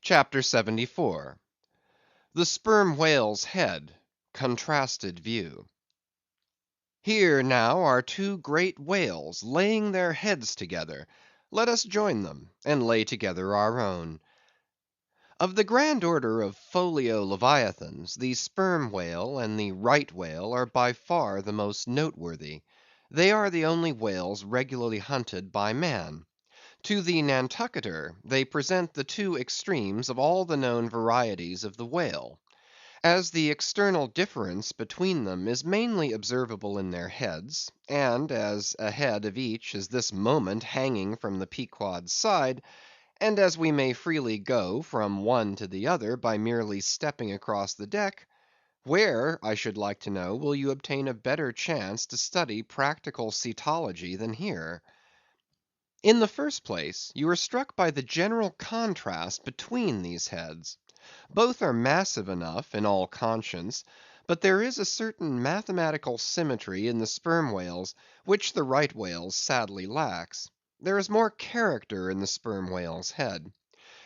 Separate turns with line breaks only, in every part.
CHAPTER 74. The Sperm Whale's Head, Contrasted View. Here now are two great whales laying their heads together. Let us join them, and lay together our own. Of the grand order of folio leviathans, the sperm whale and the right whale are by far the most noteworthy. They are the only whales regularly hunted by man. To the Nantucketer they present the two extremes of all the known varieties of the whale. As the external difference between them is mainly observable in their heads, and as a head of each is this moment hanging from the Pequod's side, and as we may freely go from one to the other by merely stepping across the deck, where, I should like to know, will you obtain a better chance to study practical cetology than here? In the first place, you are struck by the general contrast between these heads. Both are massive enough in all conscience, but there is a certain mathematical symmetry in the sperm whales which the right whale's sadly lacks. There is more character in the sperm whale's head.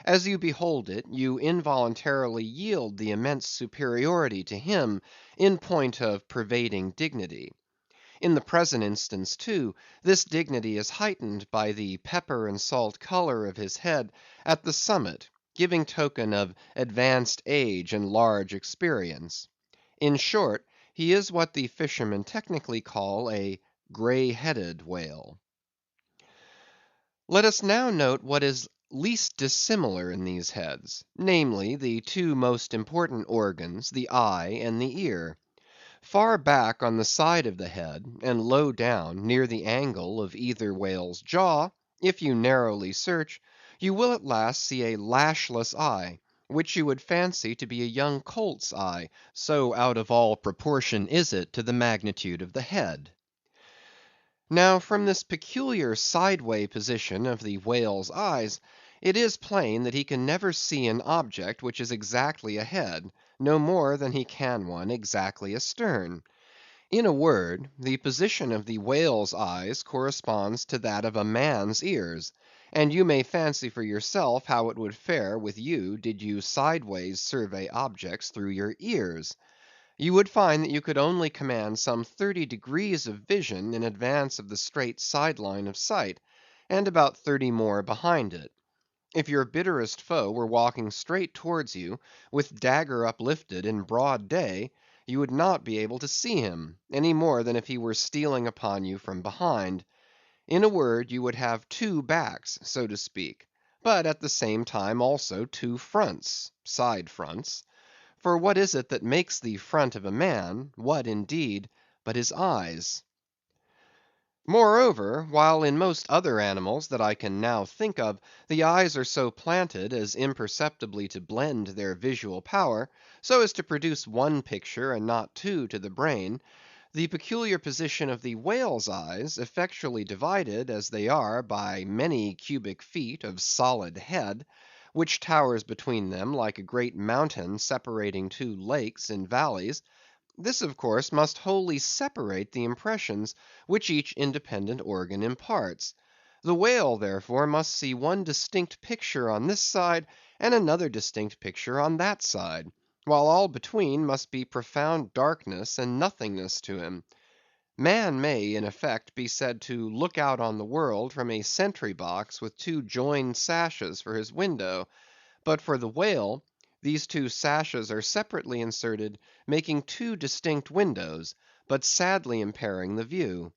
As you behold it, you involuntarily yield the immense superiority to him in point of pervading dignity. In the present instance, too, this dignity is heightened by the pepper and salt color of his head at the summit, giving token of advanced age and large experience. In short, he is what the fishermen technically call a gray-headed whale. Let us now note what is least dissimilar in these heads, namely, the two most important organs, the eye and the ear. Far back on the side of the head, and low down, near the angle of either whale's jaw, if you narrowly search, you will at last see a lashless eye, which you would fancy to be a young colt's eye, so out of all proportion is it to the magnitude of the head. Now from this peculiar sideway position of the whale's eyes, it is plain that he can never see an object which is exactly ahead, no more than he can one exactly astern. In a word, the position of the whale's eyes corresponds to that of a man's ears, and you may fancy for yourself how it would fare with you did you sideways survey objects through your ears. You would find that you could only command some 30 degrees of vision in advance of the straight side line of sight, and about 30 more behind it. If your bitterest foe were walking straight towards you, with dagger uplifted in broad day, you would not be able to see him, any more than if he were stealing upon you from behind. In a word, you would have two backs, so to speak, but at the same time also two fronts, side fronts. For what is it that makes the front of a man, what indeed, but his eyes? Moreover, while in most other animals that I can now think of, the eyes are so planted as imperceptibly to blend their visual power, so as to produce one picture and not two to the brain, the peculiar position of the whale's eyes, effectually divided as they are by many cubic feet of solid head, which towers between them like a great mountain separating two lakes in valleys, this of course must wholly separate the impressions which each independent organ imparts. The whale, therefore, must see one distinct picture on this side, and another distinct picture on that side, while all between must be profound darkness and nothingness to him. Man may, in effect, be said to look out on the world from a sentry box with two joined sashes for his window, but for the whale, these two sashes are separately inserted, making two distinct windows, but sadly impairing the view.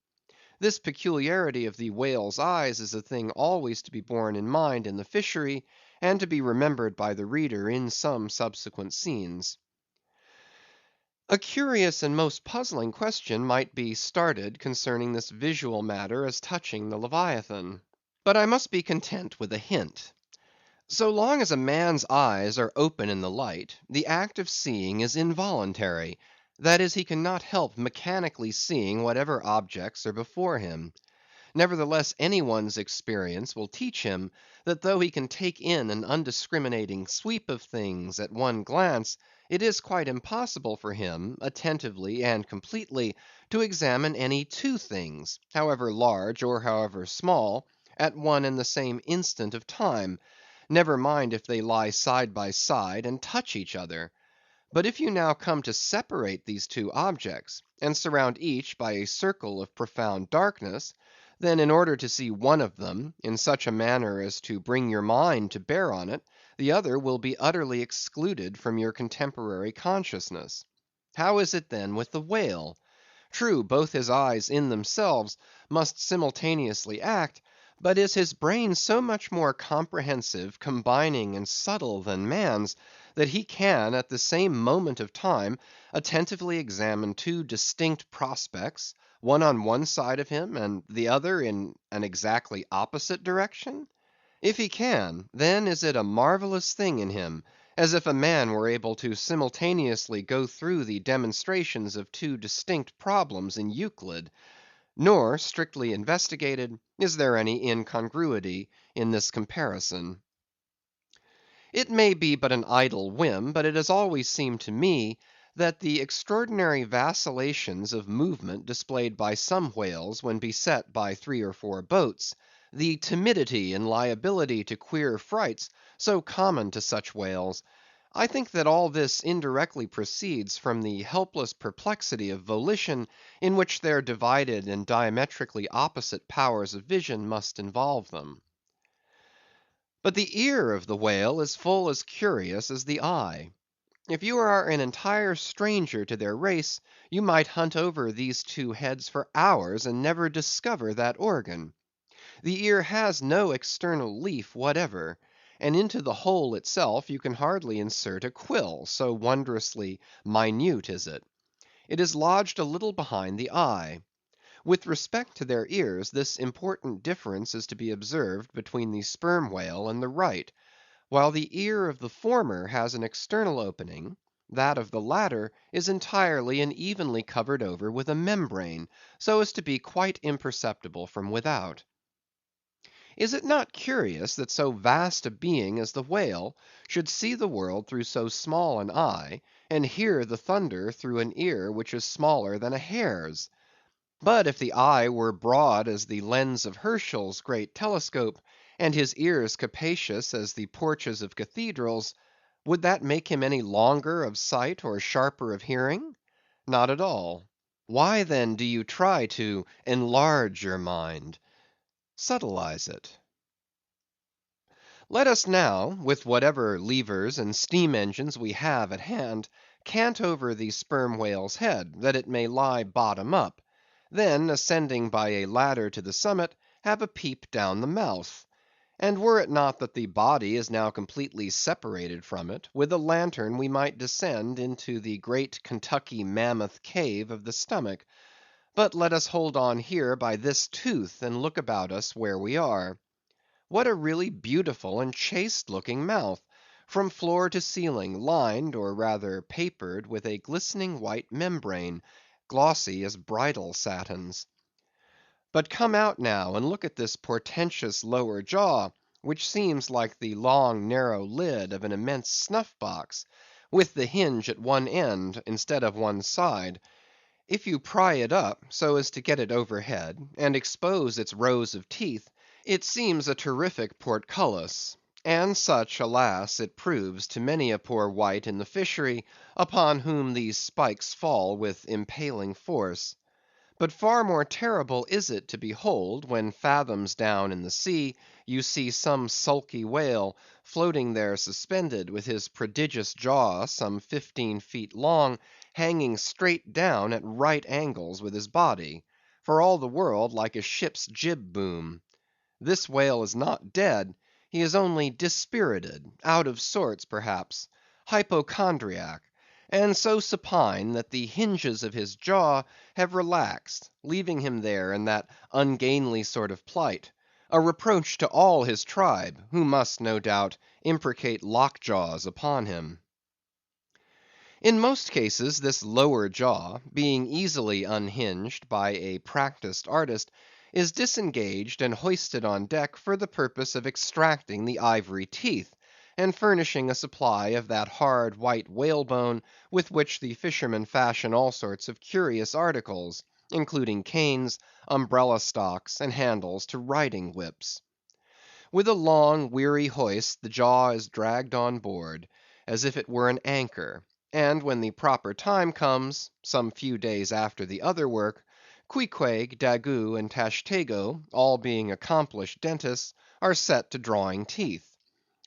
This peculiarity of the whale's eyes is a thing always to be borne in mind in the fishery, and to be remembered by the reader in some subsequent scenes. A curious and most puzzling question might be started concerning this visual matter as touching the Leviathan. But I must be content with a hint. So long as a man's eyes are open in the light, the act of seeing is involuntary; that is, he cannot help mechanically seeing whatever objects are before him. Nevertheless, any one's experience will teach him that though he can take in an undiscriminating sweep of things at one glance, it is quite impossible for him, attentively and completely, to examine any two things, however large or however small, at one and the same instant of time, never mind if they lie side by side and touch each other. But if you now come to separate these two objects, and surround each by a circle of profound darkness, then in order to see one of them, in such a manner as to bring your mind to bear on it, the other will be utterly excluded from your contemporary consciousness. How is it then with the whale? True, both his eyes in themselves must simultaneously act, but is his brain so much more comprehensive, combining, and subtle than man's, that he can, at the same moment of time, attentively examine two distinct prospects, one on one side of him, and the other in an exactly opposite direction? If he can, then is it a marvellous thing in him, as if a man were able to simultaneously go through the demonstrations of two distinct problems in Euclid; nor, strictly investigated, is there any incongruity in this comparison. It may be but an idle whim, but it has always seemed to me that the extraordinary vacillations of movement displayed by some whales when beset by 3 or 4 boats, the timidity and liability to queer frights so common to such whales, I think that all this indirectly proceeds from the helpless perplexity of volition in which their divided and diametrically opposite powers of vision must involve them. But the ear of the whale is full as curious as the eye. If you are an entire stranger to their race, you might hunt over these two heads for hours and never discover that organ. The ear has no external leaf whatever, and into the hole itself you can hardly insert a quill, so wondrously minute is it. It is lodged a little behind the eye. With respect to their ears, this important difference is to be observed between the sperm whale and the right. While the ear of the former has an external opening, that of the latter is entirely and evenly covered over with a membrane, so as to be quite imperceptible from without. Is it not curious that so vast a being as the whale should see the world through so small an eye, and hear the thunder through an ear which is smaller than a hare's? But if the eye were broad as the lens of Herschel's great telescope, and his ears capacious as the porches of cathedrals, would that make him any longer of sight or sharper of hearing? Not at all. Why then do you try to enlarge your mind? Subtilize it. Let us now, with whatever levers and steam engines we have at hand, cant over the sperm whale's head, that it may lie bottom up; then, ascending by a ladder to the summit, have a peep down the mouth. And were it not that the body is now completely separated from it, with a lantern we might descend into the great Kentucky mammoth cave of the stomach. But let us hold on here by this tooth, and look about us where we are. What a really beautiful and chaste looking mouth, from floor to ceiling lined, or rather papered, with a glistening white membrane, glossy as bridal satins. But come out now and look at this portentous lower jaw, which seems like the long narrow lid of an immense snuff box, with the hinge at one end instead of one side. If you pry it up, so as to get it overhead, and expose its rows of teeth, it seems a terrific portcullis; and such, alas, it proves to many a poor wight in the fishery, upon whom these spikes fall with impaling force. But far more terrible is it to behold, when fathoms down in the sea, you see some sulky whale floating there suspended, with his prodigious jaw, some 15 feet long, hanging straight down at right angles with his body, for all the world like a ship's jib boom. This whale is not dead; he is only dispirited, out of sorts perhaps, hypochondriac, and so supine that the hinges of his jaw have relaxed, leaving him there in that ungainly sort of plight; a reproach to all his tribe, who must, no doubt, imprecate lockjaws upon him. In most cases this lower jaw, being easily unhinged by a practised artist, is disengaged and hoisted on deck for the purpose of extracting the ivory teeth, and furnishing a supply of that hard white whalebone with which the fishermen fashion all sorts of curious articles, including canes, umbrella stocks, and handles to riding whips. With a long, weary hoist the jaw is dragged on board, as if it were an anchor; and when the proper time comes, some few days after the other work, Queequeg, Daggoo, and Tashtego, all being accomplished dentists, are set to drawing teeth.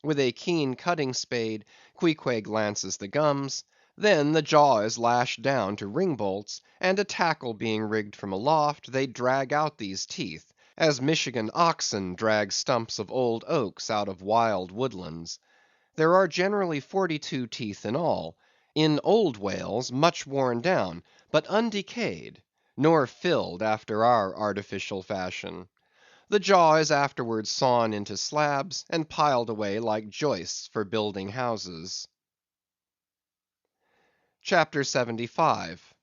With a keen cutting spade, Queequeg lances the gums; then the jaw is lashed down to ring bolts, and a tackle being rigged from aloft, they drag out these teeth, as Michigan oxen drag stumps of old oaks out of wild woodlands. There are generally 42 teeth in all; in old whales much worn down, but undecayed, nor filled after our artificial fashion. The jaw is afterwards sawn into slabs, and piled away like joists for building houses. CHAPTER 75.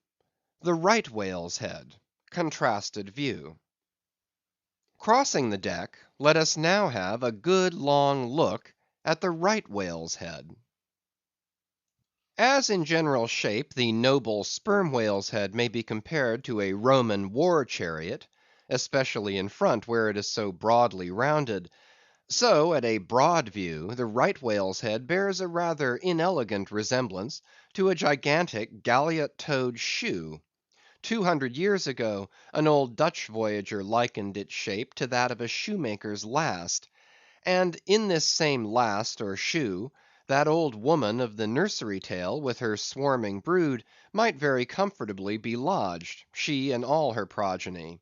The Right Whale's Head. Contrasted View. Crossing the deck, let us now have a good long look at the right whale's head. As in general shape the noble sperm whale's head may be compared to a Roman war chariot, especially in front where it is so broadly rounded, so at a broad view the right whale's head bears a rather inelegant resemblance to a gigantic galliot-toed shoe. 200 years ago an old Dutch voyager likened its shape to that of a shoemaker's last; and in this same last or shoe, that old woman of the nursery tale with her swarming brood might very comfortably be lodged, she and all her progeny.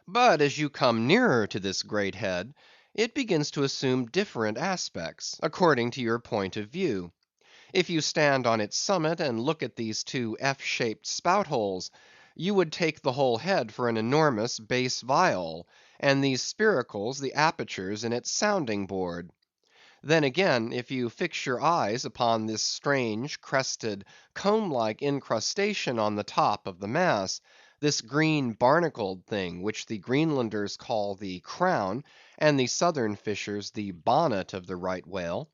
But as you come nearer to this great head, it begins to assume different aspects, according to your point of view. If you stand on its summit and look at these two F-shaped spout holes, you would take the whole head for an enormous bass viol, and these spiracles the apertures in its sounding board. Then again, if you fix your eyes upon this strange, crested, comb-like incrustation on the top of the mass, this green barnacled thing which the Greenlanders call the crown, and the southern fishers the bonnet of the right whale;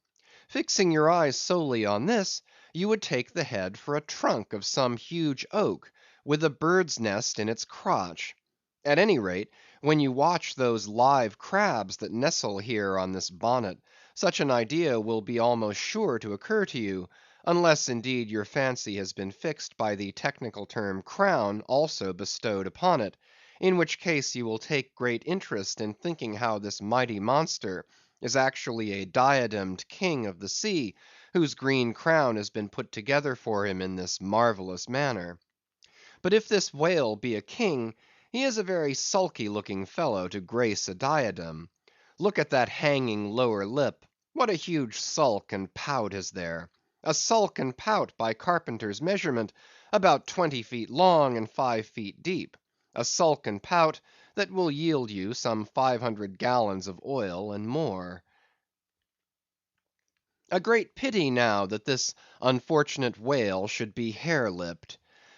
fixing your eyes solely on this, you would take the head for a trunk of some huge oak, with a bird's nest in its crotch. At any rate, when you watch those live crabs that nestle here on this bonnet, such an idea will be almost sure to occur to you, unless indeed your fancy has been fixed by the technical term crown also bestowed upon it, in which case you will take great interest in thinking how this mighty monster is actually a diademed king of the sea, whose green crown has been put together for him in this marvellous manner. But if this whale be a king, he is a very sulky looking fellow to grace a diadem. Look at that hanging lower lip; what a huge sulk and pout is there! A sulk and pout by carpenter's measurement, about 20 feet long and 5 feet deep; a sulk and pout that will yield you some 500 gallons of oil and more. A great pity now that this unfortunate whale should be hare-lipped.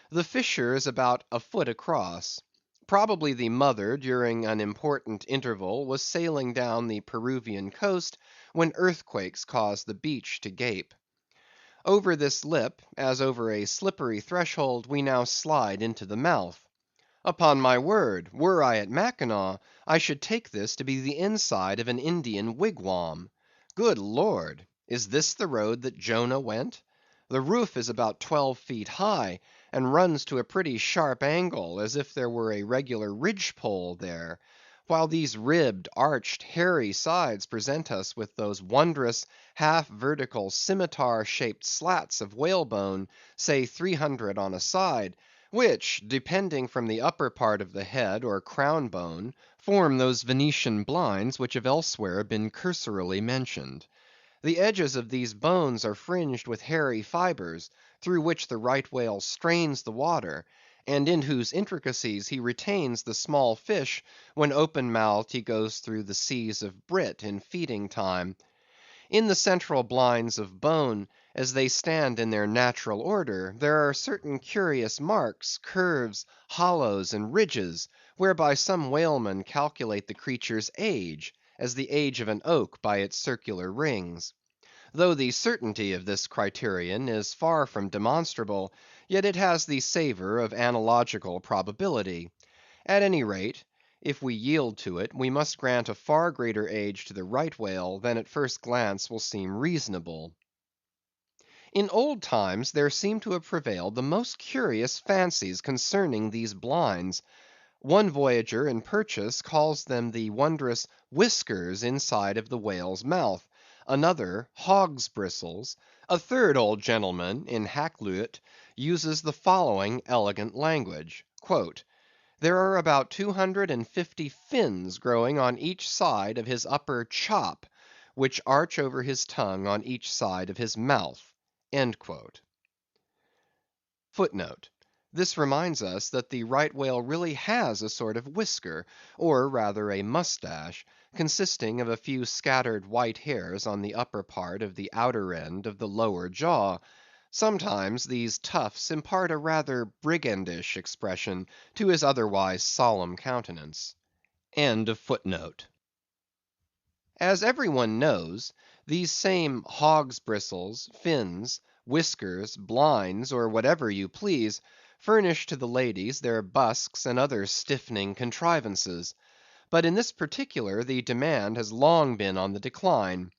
The fissure is about a foot across. Probably the mother during an important interval was sailing down the Peruvian coast when earthquakes caused the beach to gape. Over this lip, as over a slippery threshold, we now slide into the mouth. Upon my word, were I at Mackinaw, I should take this to be the inside of an Indian wigwam. Good Lord! Is this the road that Jonah went? The roof is about 12 feet high, and runs to a pretty sharp angle, as if there were a regular ridge‐pole there; while these ribbed, arched, hairy sides present us with those wondrous, half‐vertical, scimitar‐shaped slats of whalebone, say 300 on a side, which, depending from the upper part of the head or crown bone, form those Venetian blinds which have elsewhere been cursorily mentioned. The edges of these bones are fringed with hairy fibres, through which the right whale strains the water, and in whose intricacies he retains the small fish when open-mouthed he goes through the seas of brit in feeding time. In the central blinds of bone, as they stand in their natural order, there are certain curious marks, curves, hollows, and ridges, whereby some whalemen calculate the creature's age, as the age of an oak by its circular rings. Though the certainty of this criterion is far from demonstrable, yet it has the savor of analogical probability. At any rate, If we yield to it, we must grant a far greater age to the right whale than at first glance will seem reasonable. In old times there seem to have prevailed the most curious fancies concerning these blinds. One voyager in Purchas calls them the wondrous whiskers inside of the whale's mouth; another, hog's bristles; a third old gentleman, in Hakluyt, uses the following elegant language: "There are about 250 fins growing on each side of his upper chop, which arch over his tongue on each side of his mouth." Footnote: This reminds us that the right whale really has a sort of whisker, or rather a mustache, consisting of a few scattered white hairs on the upper part of the outer end of the lower jaw. Sometimes these tufts impart a rather brigandish expression to his otherwise solemn countenance. As every one knows, these same hog's bristles, fins, whiskers, blinds, or whatever you please, furnish to the ladies their busks and other stiffening contrivances. But in this particular the demand has long been on the decline.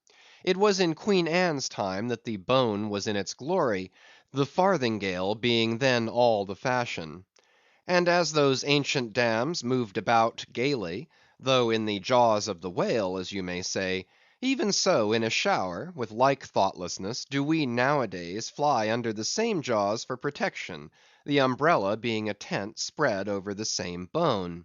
It was in Queen Anne's time that the bone was in its glory, the farthingale being then all the fashion. And as those ancient dams moved about gaily, though in the jaws of the whale, as you may say, even so in a shower, with like thoughtlessness, do we nowadays fly under the same jaws for protection, the umbrella being a tent spread over the same bone.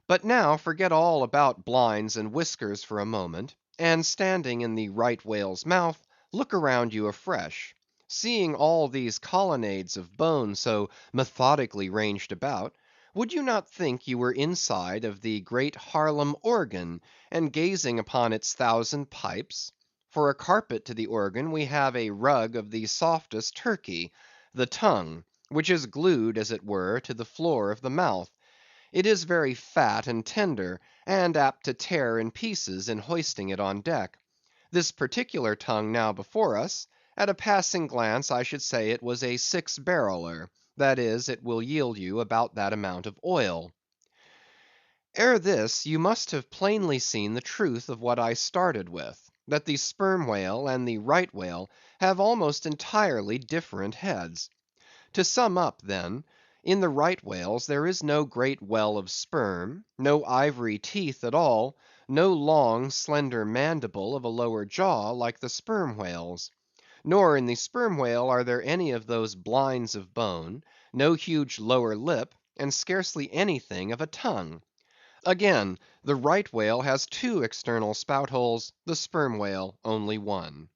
But now forget all about blinds and whiskers for a moment, and standing in the right whale's mouth, look around you afresh. Seeing all these colonnades of bone so methodically ranged about, would you not think you were inside of the great Haarlem organ, and gazing upon its thousand pipes? For a carpet to the organ we have a rug of the softest Turkey, the tongue, which is glued, as it were, to the floor of the mouth. It is very fat and tender, and apt to tear in pieces in hoisting it on deck. This particular tongue now before us, at a passing glance I should say it was a 6-barreler; that is, it will yield you about that amount of oil. Ere this, you must have plainly seen the truth of what I started with, that the sperm whale and the right whale have almost entirely different heads. To sum up, then, in the right whales there is no great well of sperm, no ivory teeth at all, no long, slender mandible of a lower jaw like the sperm whales. Nor in the sperm whale are there any of those blinds of bone, no huge lower lip, and scarcely anything of a tongue. Again, the right whale has 2 external spout holes, the sperm whale only 1.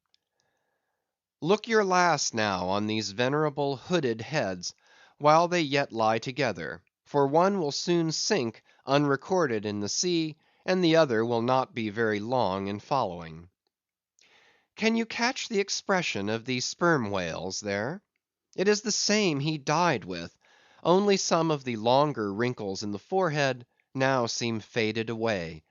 Look your last now on these venerable hooded heads, while they yet lie together; for one will soon sink unrecorded in the sea, and the other will not be very long in following. Can you catch the expression of the sperm whale's there? It is the same he died with, only some of the longer wrinkles in the forehead now seem faded away.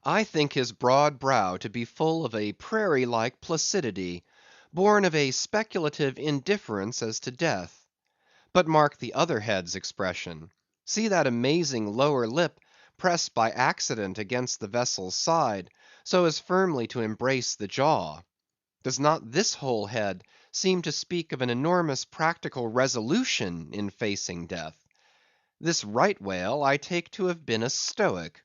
I think his broad brow to be full of a prairie-like placidity, born of a speculative indifference as to death. But mark the other head's expression. See that amazing lower lip pressed by accident against the vessel's side, so as firmly to embrace the jaw. Does not this whole head seem to speak of an enormous practical resolution in facing death? This right whale I take to have been a stoic;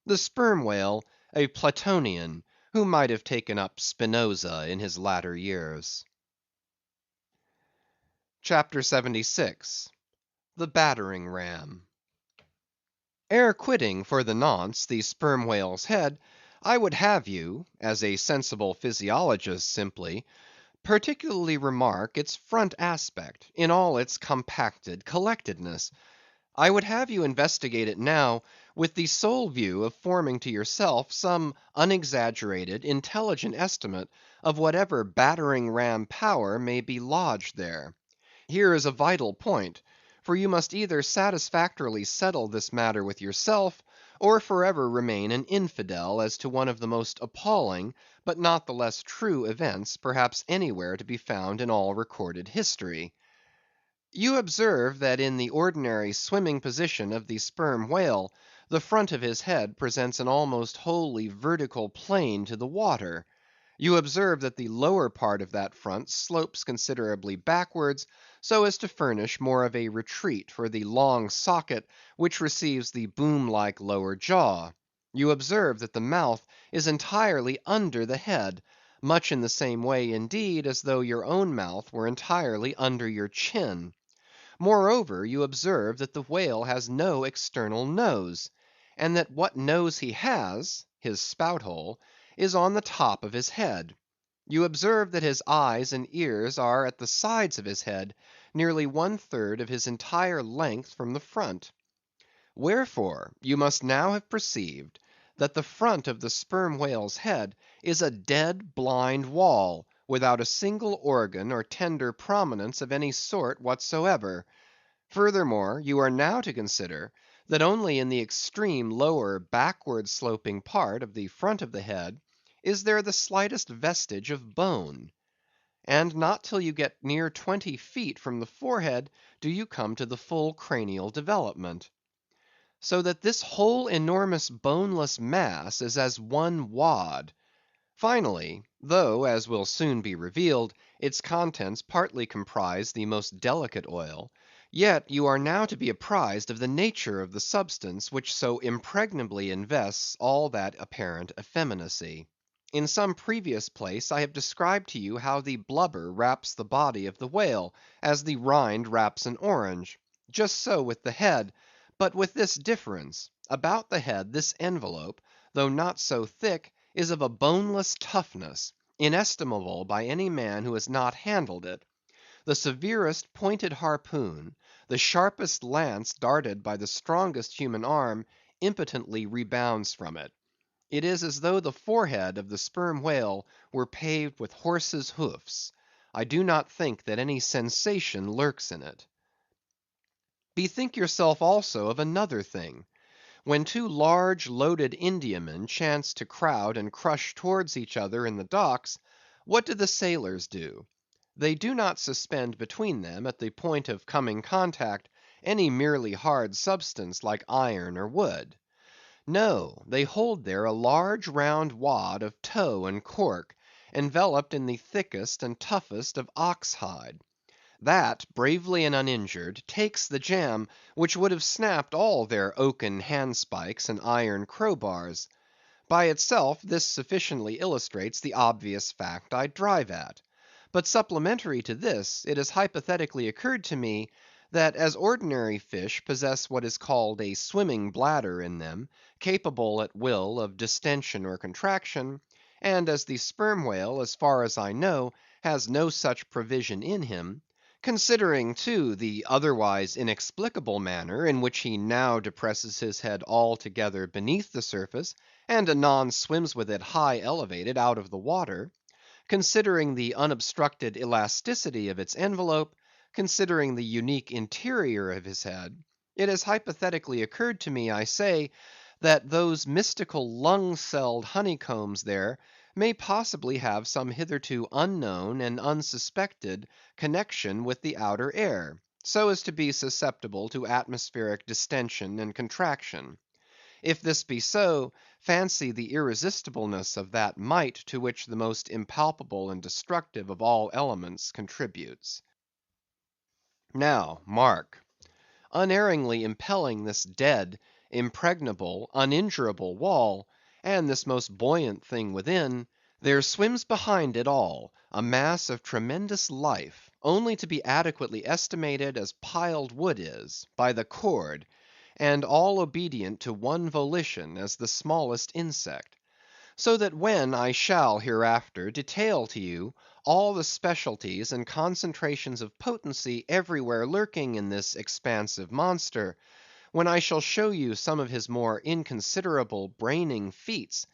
the sperm whale a Platonian, who might have taken up Spinoza in his latter years. CHAPTER 76. The Battering Ram. Ere quitting for the nonce the sperm whale's head, I would have you, as a sensible physiologist simply, particularly remark its front aspect, in all its compacted collectedness. I would have you investigate it now, with the sole view of forming to yourself some unexaggerated, intelligent estimate of whatever battering ram power may be lodged there. Here is a vital point; for you must either satisfactorily settle this matter with yourself, or forever remain an infidel as to one of the most appalling, but not the less true events perhaps anywhere to be found in all recorded history. You observe that in the ordinary swimming position of the sperm whale, the front of his head presents an almost wholly vertical plane to the water. You observe that the lower part of that front slopes considerably backwards, so as to furnish more of a retreat for the long socket which receives the boom-like lower jaw. You observe that the mouth is entirely under the head, much in the same way, indeed, as though your own mouth were entirely under your chin. Moreover, you observe that the whale has no external nose, and that what nose he has, his spout hole, is on the top of his head. You observe that his eyes and ears are at the sides of his head, nearly 1/3 of his entire length from the front. Wherefore, you must now have perceived that the front of the sperm whale's head is a dead blind wall, without a single organ or tender prominence of any sort whatsoever. Furthermore, you are now to consider that only in the extreme lower backward sloping part of the front of the head is there the slightest vestige of bone. And not till you get near 20 feet from the forehead do you come to the full cranial development. So that this whole enormous boneless mass is as one wad. Finally, though, as will soon be revealed, its contents partly comprise the most delicate oil, yet you are now to be apprised of the nature of the substance which so impregnably invests all that apparent effeminacy. In some previous place I have described to you how the blubber wraps the body of the whale, as the rind wraps an orange. Just so with the head, but with this difference: about the head this envelope, though not so thick, is of a boneless toughness, inestimable by any man who has not handled it. The severest pointed harpoon, the sharpest lance darted by the strongest human arm, impotently rebounds from it. It is as though the forehead of the sperm whale were paved with horses' hoofs. I do not think that any sensation lurks in it. Bethink yourself also of another thing. When two large loaded Indiamen chance to crowd and crush towards each other in the docks, what do the sailors do? They do not suspend between them, at the point of coming contact, any merely hard substance like iron or wood. No, they hold there a large round wad of tow and cork, enveloped in the thickest and toughest of ox hide. That, bravely and uninjured, takes the jam which would have snapped all their oaken handspikes and iron crowbars. By itself this sufficiently illustrates the obvious fact I drive at. But supplementary to this, it has hypothetically occurred to me, that as ordinary fish possess what is called a swimming bladder in them, capable at will of distension or contraction, and as the sperm whale, as far as I know, has no such provision in him; considering, too, the otherwise inexplicable manner in which he now depresses his head altogether beneath the surface, and anon swims with it high elevated out of the water; considering the unobstructed elasticity of its envelope; considering the unique interior of his head, it has hypothetically occurred to me, I say, that those mystical lung-celled honeycombs there may possibly have some hitherto unknown and unsuspected connection with the outer air, so as to be susceptible to atmospheric distension and contraction. If this be so, fancy the irresistibleness of that might to which the most impalpable and destructive of all elements contributes. Now, mark. Unerringly impelling this dead, impregnable, uninjurable wall, and this most buoyant thing within, there swims behind it all a mass of tremendous life, only to be adequately estimated as piled wood is, by the cord, and all obedient to one volition as the smallest insect. So that when I shall hereafter detail to you all the specialties and concentrations of potency everywhere lurking in this expansive monster; when I shall show you some of his more inconsiderable braining feats,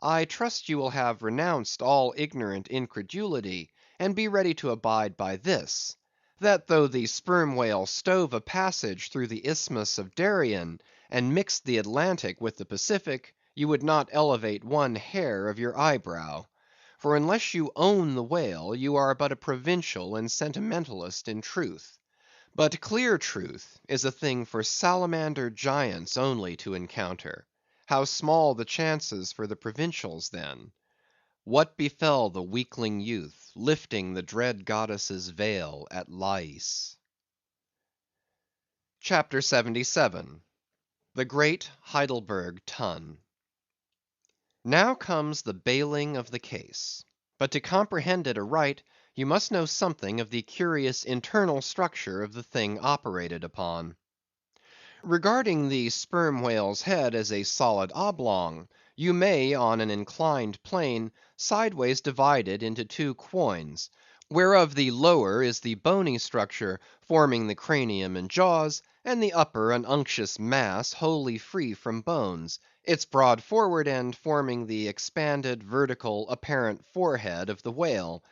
I trust you will have renounced all ignorant incredulity, and be ready to abide by this: that though the sperm whale stove a passage through the Isthmus of Darien, and mixed the Atlantic with the Pacific, you would not elevate one hair of your eyebrow. For unless you own the whale, you are but a provincial and sentimentalist in truth. But clear truth is a thing for salamander giants only to encounter. How small the chances for the provincials then! What befell the weakling youth, lifting the dread goddess's veil at Lais? CHAPTER 77. The Great Heidelberg Tun. Now comes the bailing of the case. But to comprehend it aright, you must know something of the curious internal structure of the thing operated upon. Regarding the sperm whale's head as a solid oblong, you may on an inclined plane sideways divide it into two quoins, whereof the lower is the bony structure forming the cranium and jaws, and the upper an unctuous mass wholly free from bones, its broad forward end forming the expanded, vertical, apparent forehead of the whale.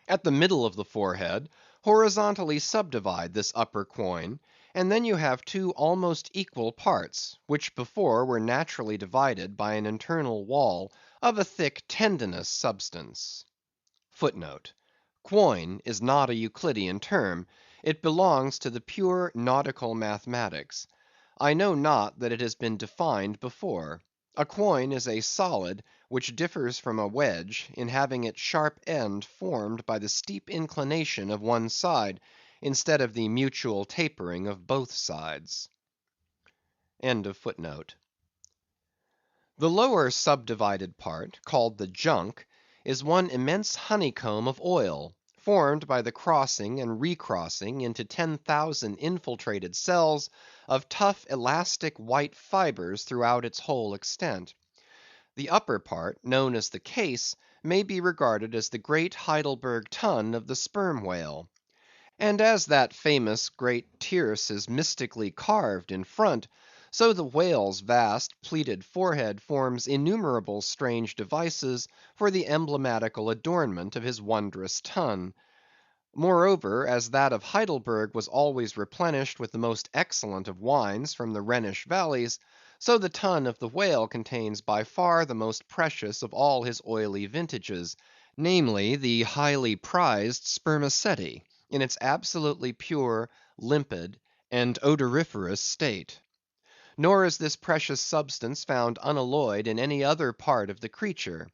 At the middle of the forehead, horizontally subdivide this upper quoin, and then you have two almost equal parts, which before were naturally divided by an internal wall of a thick tendinous substance. Footnote: Quoin is not a Euclidean term; it belongs to the pure nautical mathematics. I know not that it has been defined before. A quoin is a solid which differs from a wedge in having its sharp end formed by the steep inclination of one side, instead of the mutual tapering of both sides. End of footnote. The lower subdivided part, called the junk, is one immense honeycomb of oil, formed by the crossing and recrossing into 10,000 infiltrated cells of tough elastic white fibres throughout its whole extent. The upper part, known as the case, may be regarded as the great Heidelberg tun of the sperm whale. And as that famous great tierce is mystically carved in front, so the whale's vast pleated forehead forms innumerable strange devices for the emblematical adornment of his wondrous tun. Moreover, as that of Heidelberg was always replenished with the most excellent of wines from the Rhenish valleys, so the tun of the whale contains by far the most precious of all his oily vintages, namely, the highly prized spermaceti, in its absolutely pure, limpid, and odoriferous state. Nor is this precious substance found unalloyed in any other part of the creature.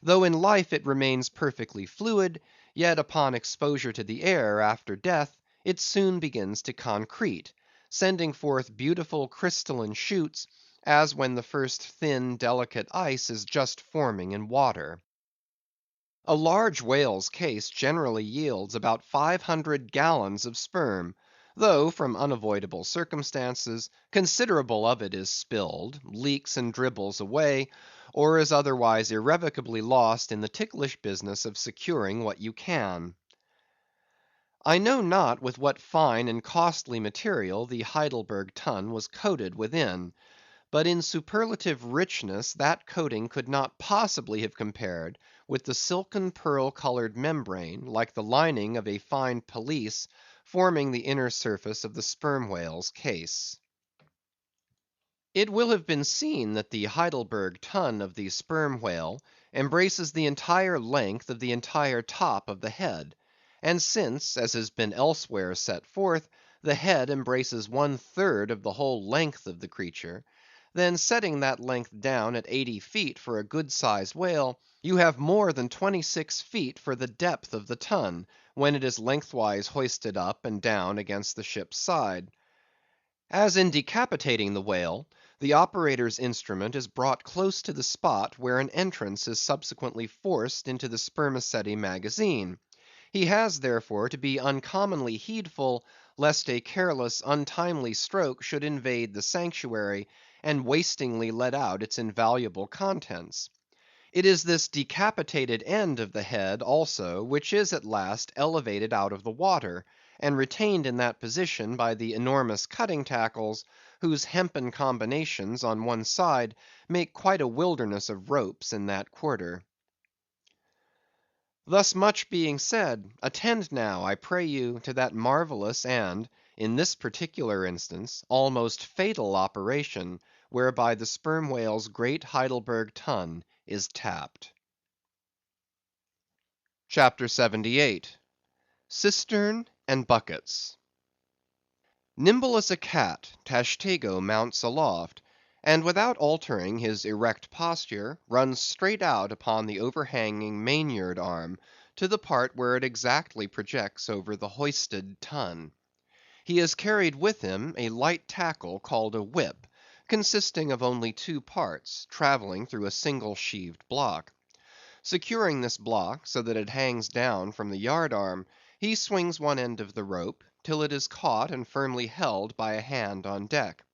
Though in life it remains perfectly fluid, yet upon exposure to the air after death, it soon begins to concrete, sending forth beautiful crystalline shoots, as when the first thin, delicate ice is just forming in water. A large whale's case generally yields about 500 gallons of sperm, though from unavoidable circumstances, considerable of it is spilled, leaks and dribbles away, or is otherwise irrevocably lost in the ticklish business of securing what you can. I know not with what fine and costly material the Heidelberg tun was coated within, but in superlative richness that coating could not possibly have compared with the silken pearl colored membrane, like the lining of a fine pelisse, forming the inner surface of the sperm whale's case. It will have been seen that the Heidelberg tun of the sperm whale embraces the entire length of the entire top of the head; and since, as has been elsewhere set forth, the head embraces 1/3 of the whole length of the creature, then setting that length down at 80 feet for a good sized whale, you have more than 26 feet for the depth of the tun, when it is lengthwise hoisted up and down against the ship's side. As in decapitating the whale, the operator's instrument is brought close to the spot where an entrance is subsequently forced into the spermaceti magazine. He has, therefore, to be uncommonly heedful, lest a careless, untimely stroke should invade the sanctuary, and wastingly let out its invaluable contents. It is this decapitated end of the head, also, which is at last elevated out of the water, and retained in that position by the enormous cutting tackles, whose hempen combinations on one side make quite a wilderness of ropes in that quarter. Thus much being said, attend now, I pray you, to that marvellous and, in this particular instance, almost fatal operation, whereby the sperm whale's great Heidelberg tun is tapped. CHAPTER 78. Cistern and Buckets. Nimble as a cat, Tashtego mounts aloft, and without altering his erect posture, runs straight out upon the overhanging mainyard arm to the part where it exactly projects over the hoisted tun. He has carried with him a light tackle called a whip, consisting of only two parts, travelling through a single sheaved block. Securing this block so that it hangs down from the yard arm, he swings one end of the rope, till it is caught and firmly held by a hand on deck.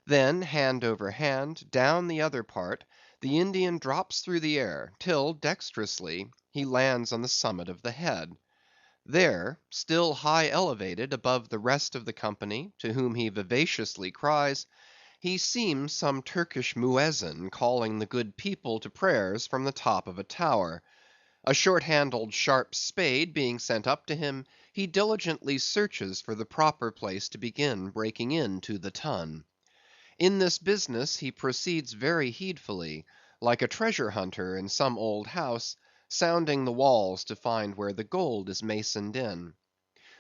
Then, hand over hand, down the other part, the Indian drops through the air, till, dexterously, he lands on the summit of the head. There, still high elevated above the rest of the company, to whom he vivaciously cries, he seems some Turkish muezzin calling the good people to prayers from the top of a tower. A short‐handled sharp spade being sent up to him, he diligently searches for the proper place to begin breaking into the tun. In this business he proceeds very heedfully, like a treasure hunter in some old house, sounding the walls to find where the gold is masoned in.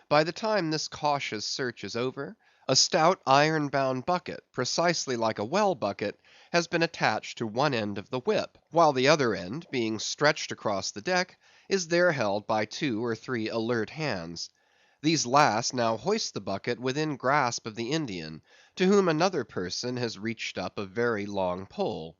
By the time this cautious search is over, a stout iron‐bound bucket, precisely like a well bucket, has been attached to one end of the whip, while the other end, being stretched across the deck, is there held by 2 or 3 alert hands. These last now hoist the bucket within grasp of the Indian, to whom another person has reached up a very long pole.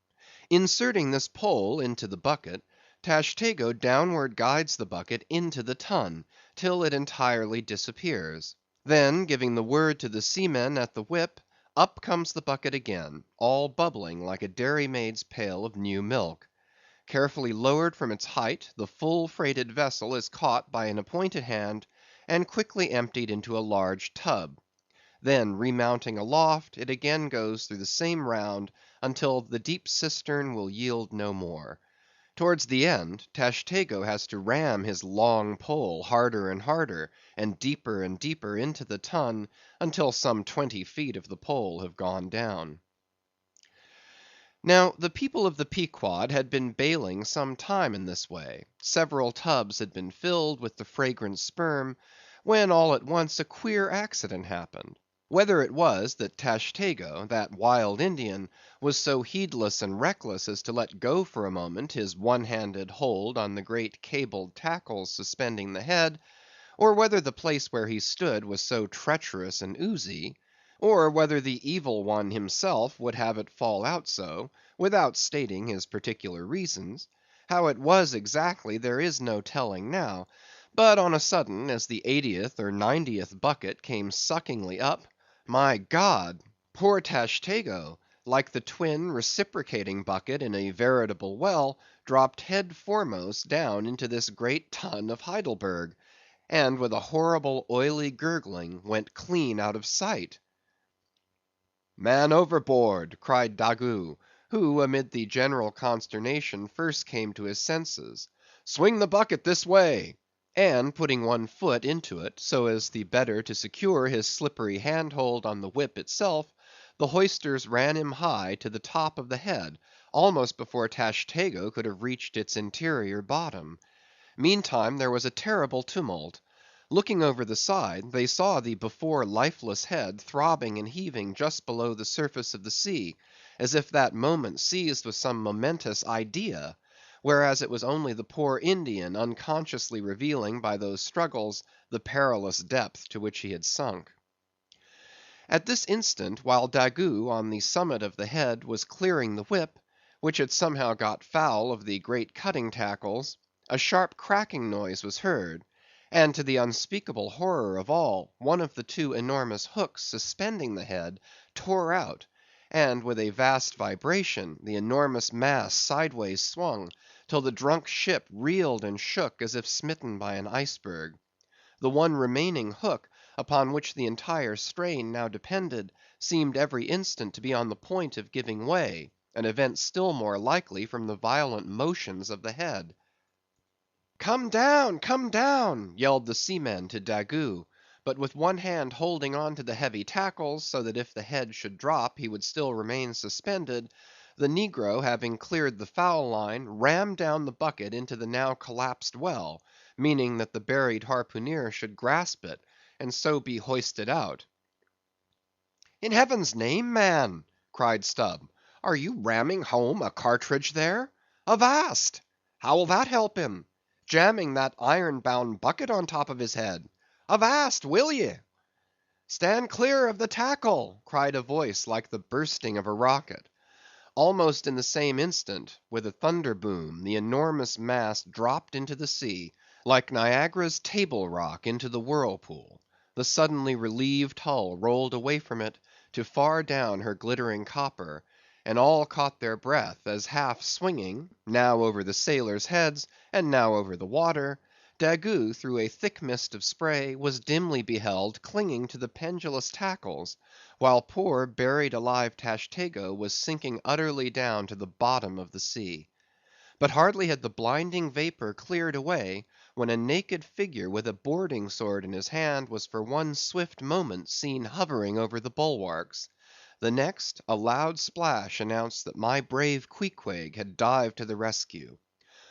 Inserting this pole into the bucket, Tashtego downward guides the bucket into the tun, till it entirely disappears. Then, giving the word to the seamen at the whip, up comes the bucket again, all bubbling like a dairymaid's pail of new milk. Carefully lowered from its height, the full freighted vessel is caught by an appointed hand, and quickly emptied into a large tub. Then remounting aloft, it again goes through the same round until the deep cistern will yield no more. Towards the end, Tashtego has to ram his long pole harder and harder, and deeper into the tun, until some 20 feet of the pole have gone down. Now, the people of the Pequod had been bailing some time in this way; several tubs had been filled with the fragrant sperm, when all at once a queer accident happened. Whether it was that Tashtego, that wild Indian, was so heedless and reckless as to let go for a moment his one‐handed hold on the great cabled tackles suspending the head, or whether the place where he stood was so treacherous and oozy, or whether the evil one himself would have it fall out so, without stating his particular reasons; how it was exactly there is no telling now; but on a sudden, as the 80th or 90th bucket came suckingly up, my God! poor Tashtego, like the twin reciprocating bucket in a veritable well, dropped head foremost down into this great tun of Heidelburg, and with a horrible oily gurgling went clean out of sight. "Man overboard!" cried Daggoo, who, amid the general consternation, first came to his senses. "Swing the bucket this way!" and putting one foot into it, so as the better to secure his slippery handhold on the whip itself, the hoisters ran him high to the top of the head, almost before Tashtego could have reached its interior bottom. Meantime there was a terrible tumult. Looking over the side, they saw the before lifeless head throbbing and heaving just below the surface of the sea, as if that moment seized with some momentous idea, whereas it was only the poor Indian unconsciously revealing by those struggles the perilous depth to which he had sunk. At this instant, while Daggoo on the summit of the head was clearing the whip, which had somehow got foul of the great cutting tackles, a sharp cracking noise was heard, and to the unspeakable horror of all, one of the 2 enormous hooks suspending the head tore out, and with a vast vibration the enormous mass sideways swung, till the drunk ship reeled and shook as if smitten by an iceberg. The one remaining hook, upon which the entire strain now depended, seemed every instant to be on the point of giving way, an event still more likely from the violent motions of the head. "Come down, come down!" yelled the seamen to Daggoo, but with one hand holding on to the heavy tackles, so that if the head should drop he would still remain suspended, the negro having cleared the foul line, rammed down the bucket into the now collapsed well, meaning that the buried harpooneer should grasp it, and so be hoisted out. "In heaven's name, man," cried Stubb, "are you ramming home a cartridge there? Avast! How'll that help him? Jamming that iron-bound bucket on top of his head. Avast, will ye?" "Stand clear of the tackle!" cried a voice like the bursting of a rocket. Almost in the same instant, with a thunder boom, the enormous mass dropped into the sea, like Niagara's Table Rock into the whirlpool. The suddenly relieved hull rolled away from it, to far down her glittering copper, and all caught their breath, as half swinging, now over the sailors' heads, and now over the water, Daggoo, through a thick mist of spray, was dimly beheld clinging to the pendulous tackles, while poor buried alive Tashtego was sinking utterly down to the bottom of the sea. But hardly had the blinding vapor cleared away, when a naked figure with a boarding sword in his hand was for one swift moment seen hovering over the bulwarks. The next, a loud splash announced that my brave Queequeg had dived to the rescue.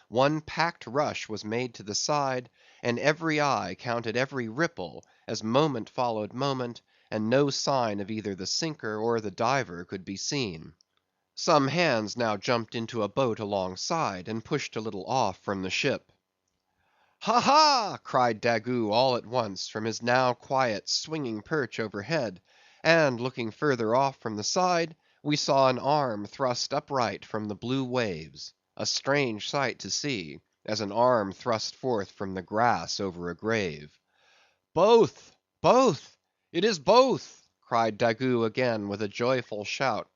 One packed rush was made to the side, and every eye counted every ripple, as moment followed moment, and no sign of either the sinker or the diver could be seen. Some hands now jumped into a boat alongside, and pushed a little off from the ship. "Ha, ha!" cried Daggoo all at once, from his now quiet swinging perch overhead; and looking further off from the side, we saw an arm thrust upright from the blue waves. A strange sight to see, as an arm thrust forth from the grass over a grave. "Both! both! it is both!" cried Daggoo again with a joyful shout.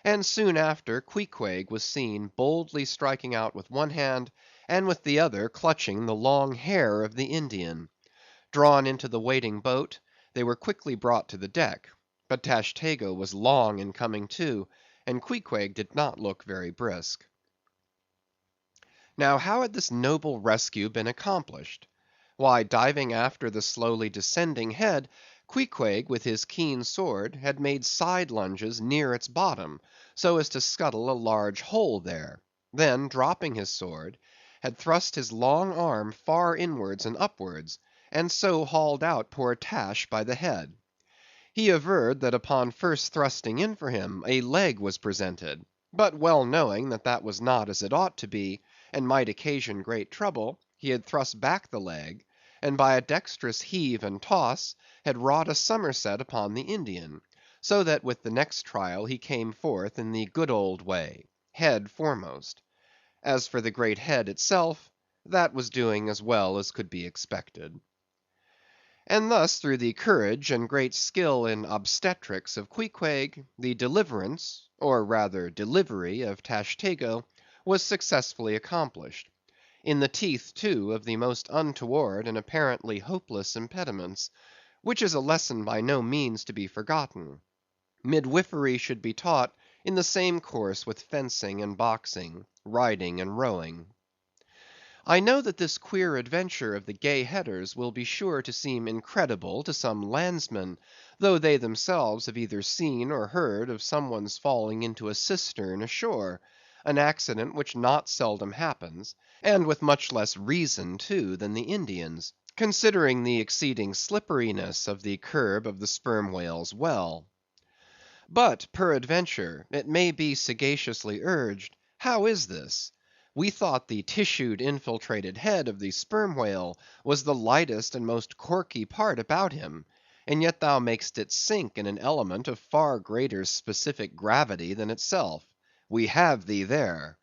And soon after, Queequeg was seen boldly striking out with one hand, and with the other clutching the long hair of the Indian. Drawn into the waiting boat, they were quickly brought to the deck; but Tashtego was long in coming to, and Queequeg did not look very brisk. Now how had this noble rescue been accomplished? Why, diving after the slowly descending head, Queequeg, with his keen sword, had made side lunges near its bottom, so as to scuttle a large hole there; then, dropping his sword, had thrust his long arm far inwards and upwards, and so hauled out poor Tash by the head. He averred that upon first thrusting in for him, a leg was presented; but well knowing that that was not as it ought to be, and might occasion great trouble, he had thrust back the leg, and by a dexterous heave and toss, had wrought a somerset upon the Indian, so that with the next trial he came forth in the good old way, head foremost. As for the great head itself, that was doing as well as could be expected. And thus through the courage and great skill in obstetrics of Queequeg, the deliverance, or rather delivery of Tashtego, was successfully accomplished; in the teeth, too, of the most untoward and apparently hopeless impediments; which is a lesson by no means to be forgotten. Midwifery should be taught in the same course with fencing and boxing, riding and rowing. I know that this queer adventure of the Gay Headers will be sure to seem incredible to some landsmen, though they themselves have either seen or heard of some one's falling into a cistern ashore; an accident which not seldom happens, and with much less reason too than the Indians, considering the exceeding slipperiness of the curb of the sperm whale's well. But, peradventure, it may be sagaciously urged, how is this? We thought the tissued infiltrated head of the sperm whale was the lightest and most corky part about him, and yet thou makest it sink in an element of far greater specific gravity than itself. We have thee there.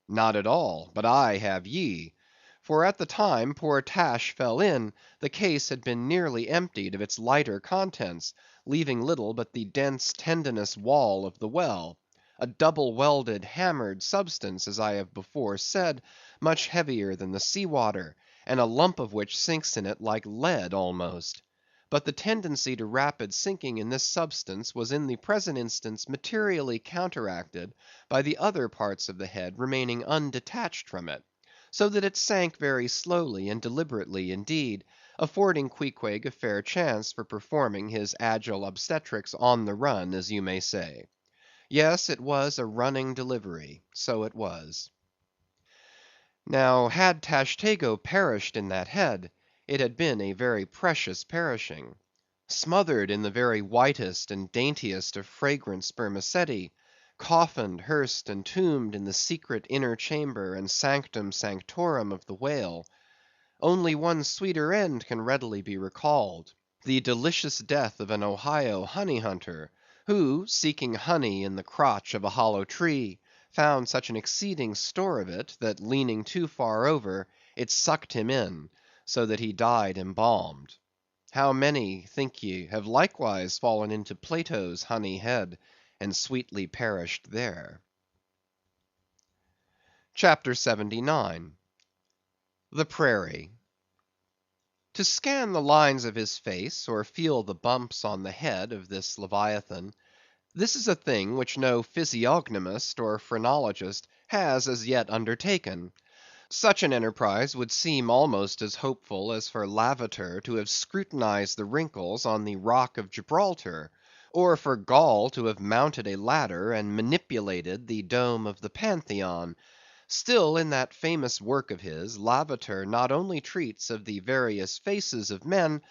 Not at all, but I have ye. For at the time poor Tash fell in, the case had been nearly emptied of its lighter contents, leaving little but the dense tendinous wall of the well; a double welded, hammered substance, as I have before said, much heavier than the sea water, and a lump of which sinks in it like lead almost. But the tendency to rapid sinking in this substance was in the present instance materially counteracted by the other parts of the head remaining undetached from it, so that it sank very slowly and deliberately indeed, affording Queequeg a fair chance for performing his agile obstetrics on the run, as you may say. Yes, it was a running delivery; so it was. Now, had Tashtego perished in that head, it had been a very precious perishing. smothered in the very whitest and daintiest of fragrant spermaceti, coffined, hearsed, and tombed in the secret inner chamber and sanctum sanctorum of the whale. Only one sweeter end can readily be recalled: the delicious death of an Ohio honey hunter, who, seeking honey in the crotch of a hollow tree, found such an exceeding store of it, that leaning too far over, it sucked him in, so that he died embalmed. How many, think ye, have likewise fallen into Plato's honey head, and sweetly perished there? CHAPTER 79. The Prairie. To scan the lines of his face, or feel the bumps on the head of this Leviathan, this is a thing which no physiognomist or phrenologist has as yet undertaken. Such an enterprise would seem almost as hopeful as for Lavater to have scrutinized the wrinkles on the rock of Gibraltar, or for Gall to have mounted a ladder and manipulated the dome of the Pantheon. Still, in that famous work of his, Lavater not only treats of the various faces of men,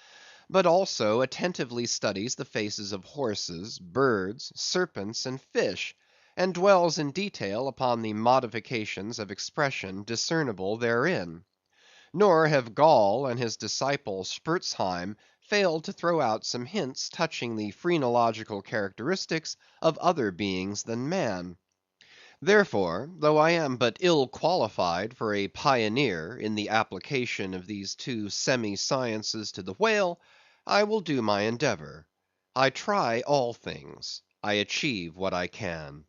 but also attentively studies the faces of horses, birds, serpents, and fish, and dwells in detail upon the modifications of expression discernible therein. Nor have Gall and his disciple Spurzheim failed to throw out some hints touching the phrenological characteristics of other beings than man. Therefore, though I am but ill qualified for a pioneer in the application of these two semi‐sciences to the whale, I will do my endeavor. I try all things. I achieve what I can.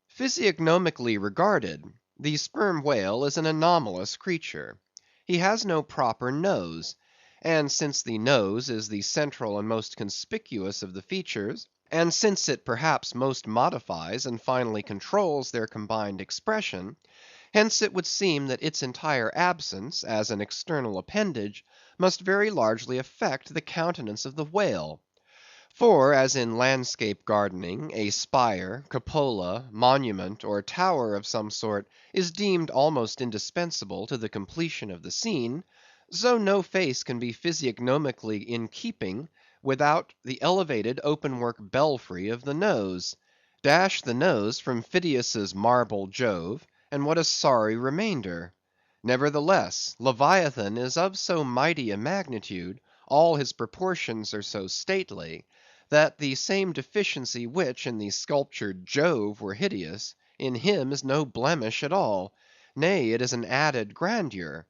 Physiognomically regarded, the sperm whale is an anomalous creature. He has no proper nose; and since the nose is the central and most conspicuous of the features, and since it perhaps most modifies and finally controls their combined expression, hence it would seem that its entire absence, as an external appendage, must very largely affect the countenance of the whale. For, as in landscape gardening, a spire, cupola, monument, or tower of some sort is deemed almost indispensable to the completion of the scene, so no face can be physiognomically in keeping without the elevated open-work belfry of the nose. Dash the nose from Phidias's marble Jove, and what a sorry remainder! Nevertheless, Leviathan is of so mighty a magnitude, all his proportions are so stately, that the same deficiency which in the sculptured Jove were hideous, in him is no blemish at all; nay, it is an added grandeur.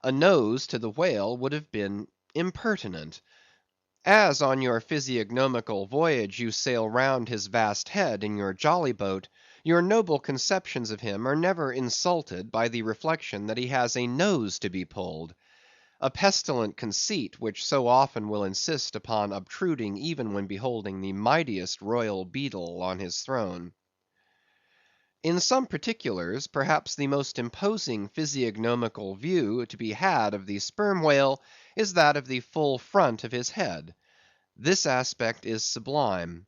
A nose to the whale would have been impertinent. As on your physiognomical voyage you sail round his vast head in your jolly boat, your noble conceptions of him are never insulted by the reflection that he has a nose to be pulled; a pestilent conceit which so often will insist upon obtruding even when beholding the mightiest royal beadle on his throne. In some particulars, perhaps the most imposing physiognomical view to be had of the sperm whale is that of the full front of his head. This aspect is sublime.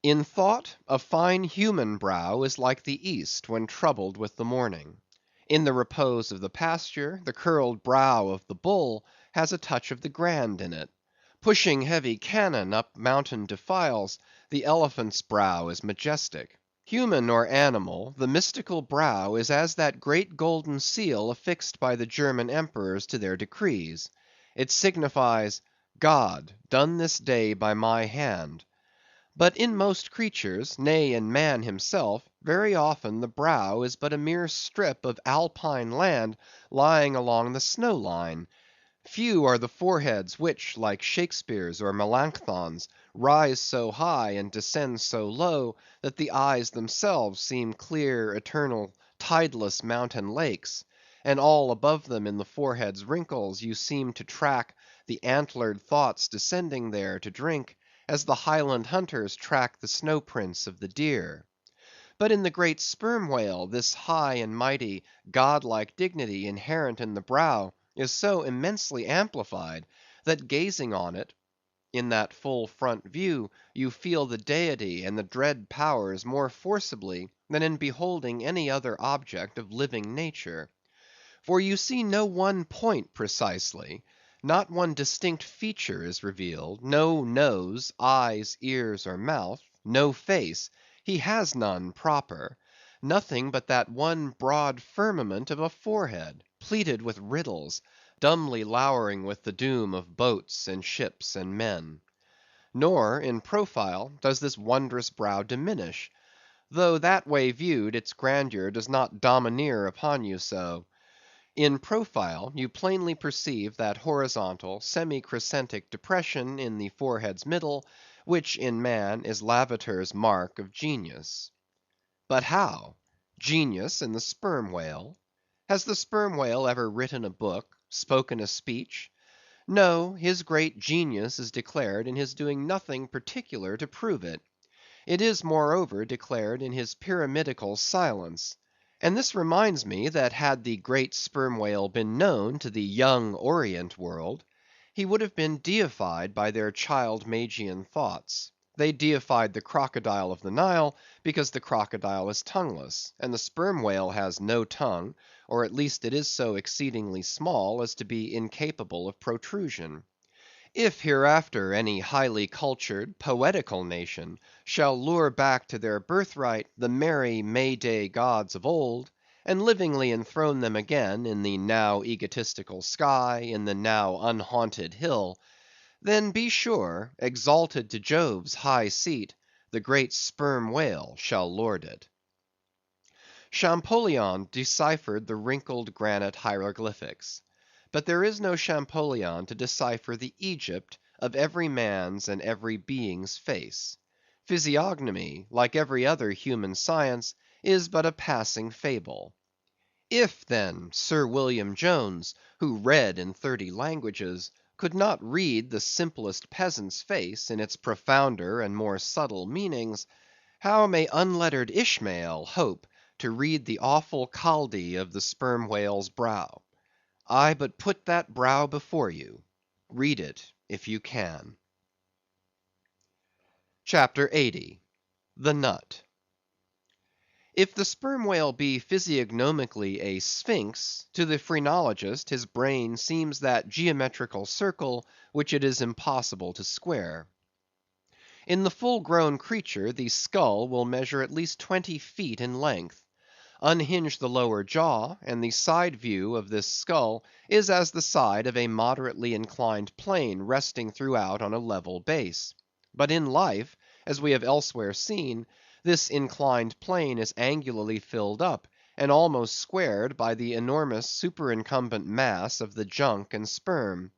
In thought, a fine human brow is like the east when troubled with the morning. In the repose of the pasture, the curled brow of the bull has a touch of the grand in it. Pushing heavy cannon up mountain defiles, the elephant's brow is majestic. Human or animal, the mystical brow is as that great golden seal affixed by the German emperors to their decrees. It signifies, God, done this day by my hand. But in most creatures, nay, in man himself, very often the brow is but a mere strip of alpine land lying along the snow line. Few are the foreheads which, like Shakespeare's or Melancthon's, rise so high and descend so low, that the eyes themselves seem clear, eternal, tideless mountain lakes; and all above them in the forehead's wrinkles you seem to track the antlered thoughts descending there to drink, as the Highland hunters track the snow prints of the deer. But in the great sperm whale, this high and mighty, godlike dignity inherent in the brow is so immensely amplified, that gazing on it in that full front view, you feel the deity and the dread powers more forcibly than in beholding any other object of living nature. For you see no one point precisely, Not one distinct feature is revealed; no nose, eyes, ears, or mouth; no face; he has none proper; nothing but that one broad firmament of a forehead, pleated with riddles, dumbly lowering with the doom of boats, and ships, and men. Nor, in profile, does this wondrous brow diminish; though that way viewed its grandeur does not domineer upon you so. In profile, you plainly perceive that horizontal, semi crescentic depression in the forehead's middle, which in man is Lavater's mark of genius. But how? Genius in the sperm whale? Has the sperm whale ever written a book, spoken a speech? No, his great genius is declared in his doing nothing particular to prove it. It is, moreover, declared in his pyramidical silence. And this reminds me that had the great sperm whale been known to the young Orient world, he would have been deified by their child Magian thoughts. They deified the crocodile of the Nile, because the crocodile is tongueless, and the sperm whale has no tongue, or at least it is so exceedingly small as to be incapable of protrusion. If hereafter any highly cultured, poetical nation shall lure back to their birthright the merry May day gods of old, and livingly enthrone them again in the now egotistical sky, in the now unhaunted hill; then be sure, exalted to Jove's high seat, the great sperm whale shall lord it. Champollion deciphered the wrinkled granite hieroglyphics. But there is no Champollion to decipher the Egypt of every man's and every being's face. Physiognomy, like every other human science, is but a passing fable. If, then, Sir William Jones, who read in 30 languages, could not read the simplest peasant's face in its profounder and more subtle meanings, how may unlettered Ishmael hope to read the awful Chaldee of the sperm whale's brow? I but put that brow before you. Read it if you can. CHAPTER 80. The Nut. If the sperm whale be physiognomically a sphinx, to the phrenologist his brain seems that geometrical circle which it is impossible to square. In the full grown creature the skull will measure at least 20 feet in length. Unhinge the lower jaw, and the side view of this skull is as the side of a moderately inclined plane resting throughout on a level base. But in life, as we have elsewhere seen, this inclined plane is angularly filled up, and almost squared by the enormous superincumbent mass of the junk and sperm.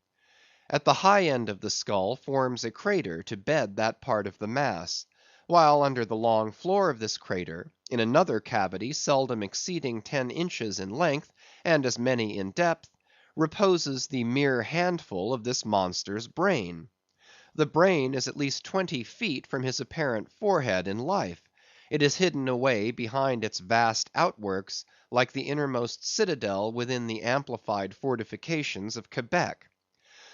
At the high end of the skull forms a crater to bed that part of the mass, while under the long floor of this crater, in another cavity seldom exceeding 10 inches in length, and as many in depth, reposes the mere handful of this monster's brain. The brain is at least 20 feet from his apparent forehead in life. It is hidden away behind its vast outworks, like the innermost citadel within the amplified fortifications of Quebec.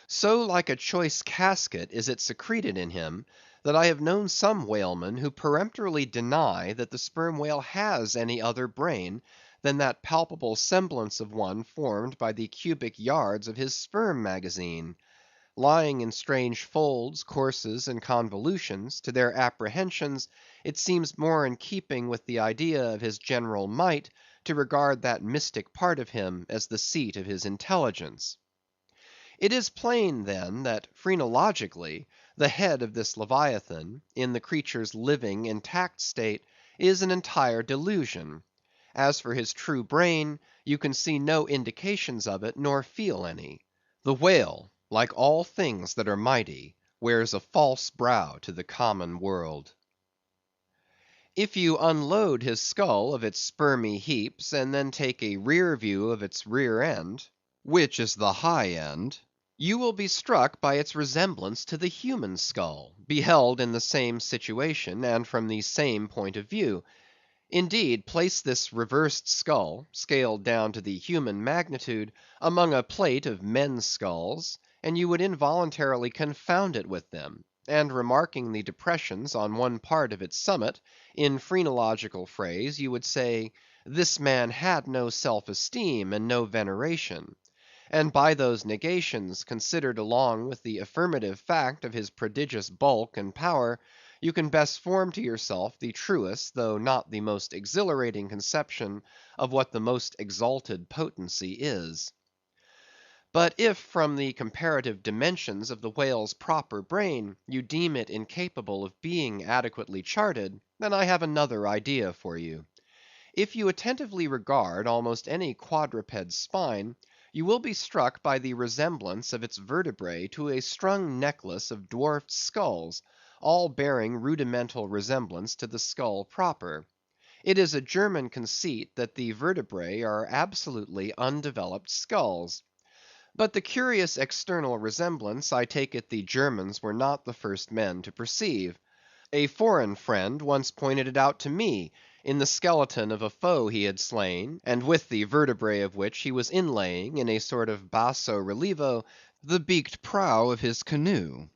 So like a choice casket is it secreted in him, that I have known some whalemen who peremptorily deny that the sperm whale has any other brain than that palpable semblance of one formed by the cubic yards of his sperm magazine. Lying in strange folds, courses, and convolutions, to their apprehensions it seems more in keeping with the idea of his general might to regard that mystic part of him as the seat of his intelligence. It is plain, then, that phrenologically the head of this Leviathan, in the creature's living, intact state, is an entire delusion. As for his true brain, you can see no indications of it, nor feel any. The whale, like all things that are mighty, wears a false brow to the common world. If you unload his skull of its spermy heaps, and then take a rear view of its rear end, which is the high end, you will be struck by its resemblance to the human skull, beheld in the same situation, and from the same point of view. Indeed, place this reversed skull, scaled down to the human magnitude, among a plate of men's skulls, and you would involuntarily confound it with them, and remarking the depressions on one part of its summit, in phrenological phrase you would say, this man had no self esteem and no veneration. And by those negations, considered along with the affirmative fact of his prodigious bulk and power, you can best form to yourself the truest, though not the most exhilarating conception of what the most exalted potency is. But if from the comparative dimensions of the whale's proper brain, you deem it incapable of being adequately charted, then I have another idea for you. If you attentively regard almost any quadruped's spine, you will be struck by the resemblance of its vertebrae to a strung necklace of dwarfed skulls, all bearing rudimental resemblance to the skull proper. It is a German conceit that the vertebrae are absolutely undeveloped skulls. But the curious external resemblance, I take it the Germans were not the first men to perceive. A foreign friend once pointed it out to me, in the skeleton of a foe he had slain, and with the vertebrae of which he was inlaying, in a sort of basso relievo, the beaked prow of his canoe.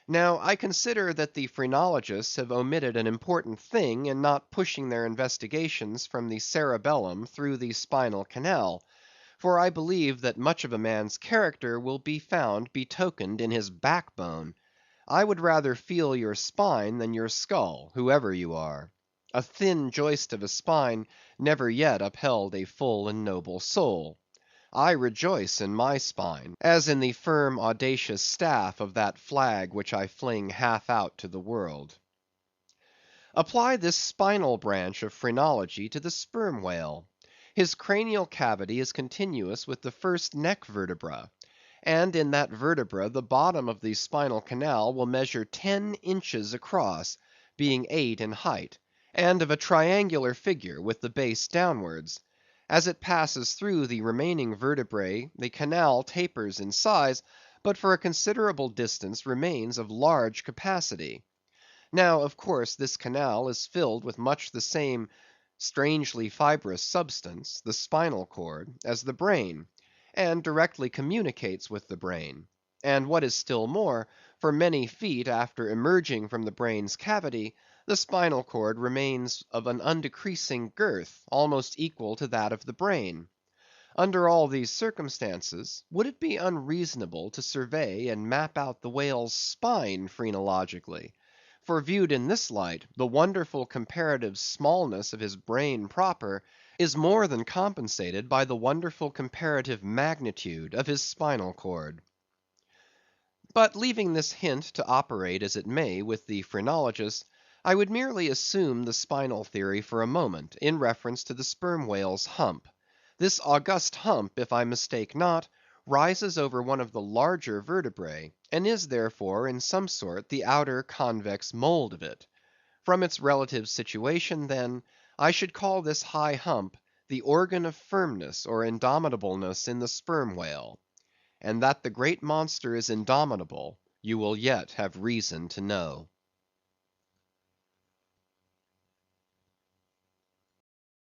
Now, I consider that the phrenologists have omitted an important thing in not pushing their investigations from the cerebellum through the spinal canal, for I believe that much of a man's character will be found betokened in his backbone. I would rather feel your spine than your skull, whoever you are. A thin joist of a spine never yet upheld a full and noble soul. I rejoice in my spine, as in the firm audacious staff of that flag which I fling half out to the world. Apply this spinal branch of phrenology to the sperm whale. His cranial cavity is continuous with the first neck vertebra, and in that vertebra the bottom of the spinal canal will measure 10 inches across, being 8 in height, and of a triangular figure with the base downwards. As it passes through the remaining vertebrae, the canal tapers in size, but for a considerable distance remains of large capacity. Now, of course, this canal is filled with much the same strangely fibrous substance, the spinal cord, as the brain, and directly communicates with the brain. And what is still more, for many feet after emerging from the brain's cavity, the spinal cord remains of an undecreasing girth, almost equal to that of the brain. Under all these circumstances, would it be unreasonable to survey and map out the whale's spine phrenologically? For viewed in this light, the wonderful comparative smallness of his brain proper is more than compensated by the wonderful comparative magnitude of his spinal cord. But leaving this hint to operate as it may with the phrenologist, I would merely assume the spinal theory for a moment, in reference to the sperm whale's hump. This august hump, if I mistake not, rises over one of the larger vertebrae, and is therefore in some sort the outer convex mold of it. From its relative situation, then, I should call this high hump the organ of firmness or indomitableness in the sperm whale. And that the great monster is indomitable, you will yet have reason to know.